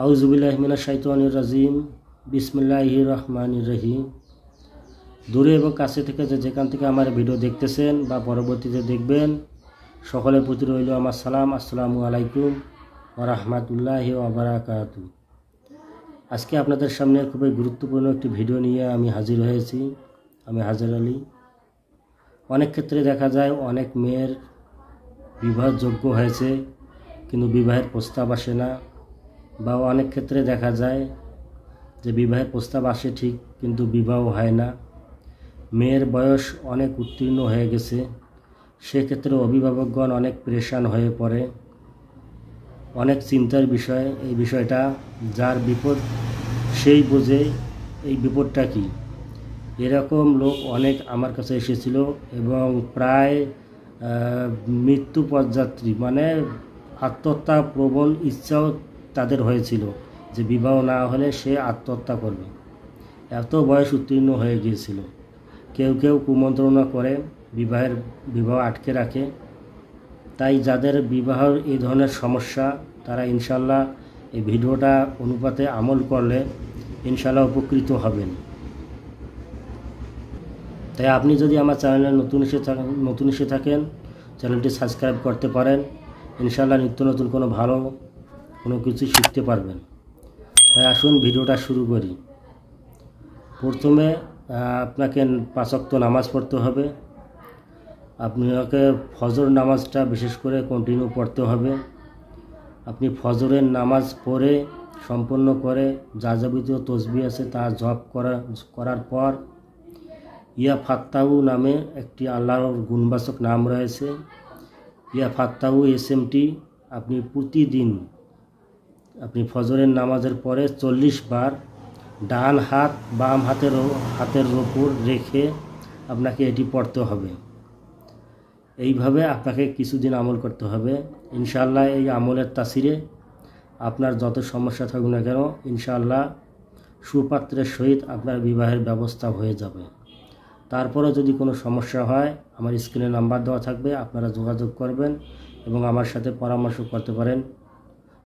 আউযুবিল্লাহি মিনাশ শাইতানির রাজিম। বিসমিল্লাহির রহমানির রহিম। দূরে এবং কাছে থেকে যেখান থেকে আমার ভিডিও দেখতেছেন বা পরবর্তীতে দেখবেন, সকলের প্রতি রইল আমার সালাম। আসসালামু আলাইকুম ওয়া রাহমাতুল্লাহি ওয়া বারাকাতুহু। আজকে আপনাদের সামনে খুবই গুরুত্বপূর্ণ একটি ভিডিও নিয়ে আমি হাজির হয়েছি। আমি হাজার আলী। অনেক ক্ষেত্রে দেখা যায় অনেক মেয়ের বিবাহযোগ্য হয়েছে কিন্তু বিবাহের প্রস্তাব আসে না, বা অনেক ক্ষেত্রে দেখা যায় যে বিবাহের প্রস্তাব আসে ঠিক কিন্তু বিবাহ হয় না। মেয়ের বয়স অনেক উত্তীর্ণ হয়ে গেছে, সেক্ষেত্রে অভিভাবকগণ অনেক পেরেশান হয়ে পড়ে, অনেক চিন্তার বিষয় এই বিষয়টা। যার বিপদ সেই বোঝে এই বিপদটা কী। এরকম লোক অনেক আমার কাছে এসেছিল এবং প্রায় মৃত্যু পথযাত্রী, মানে আত্মহত্যা প্রবণ ইচ্ছাও তাদের হয়েছিল যে বিবাহ না হলে সে আত্মহত্যা করবে। এত বয়স উত্তীর্ণ হয়ে গিয়েছিল। কেউ কেউ কুমন্ত্রণা করে বিবাহ আটকে রাখে। তাই যাদের বিবাহের এই ধরনের সমস্যা, তারা ইনশাল্লাহ এই ভিডিওটা অনুপাতে আমল করলে ইনশাল্লাহ উপকৃত হবেন। তাই আপনি যদি আমার চ্যানেলে নতুন এসে থাকেন, চ্যানেলটি সাবস্ক্রাইব করতে পারেন। ইনশাল্লাহ নিত্য নতুন কোনো কিছু শিখতে পারবেন। তাই আসুন ভিডিওটা শুরু করি। প্রথমে আপনাকে 5 ওয়াক্ত নামাজ পড়তে হবে। আপনাকে ফজর নামাজটা বিশেষ করে কন্টিনিউ পড়তে হবে। আপনি ফজরের নামাজ পড়ে সম্পন্ন করে যা যাবতীয় তসবিহ আছে তা জপ করার পর ইয়া ফাত্তাহু নামে একটি আল্লাহর গুণবাচক নাম রয়েছে। ইয়া ফাত্তাহু এসএমটি আপনি প্রতিদিন আপনি ফজরের নামাজের পরে 40 বার ডান হাত বাম হাতের উপর রেখে আপনাকে এটি পড়তে হবে। এইভাবে আপনাকে কিছুদিন আমল করতে হবে। ইনশাআল্লাহ এই আমলের তাসিরে আপনার যত সমস্যা থাকুক না কেন, ইনশাআল্লাহ সুপাত্রের সহিত আপনার বিবাহের ব্যবস্থা হয়ে যাবে। তারপরে যদি কোনো সমস্যা হয়, আমার স্ক্রিনে নাম্বার দেওয়া থাকবে, আপনারা যোগাযোগ করবেন এবং আমার সাথে পরামর্শ করতে পারেন।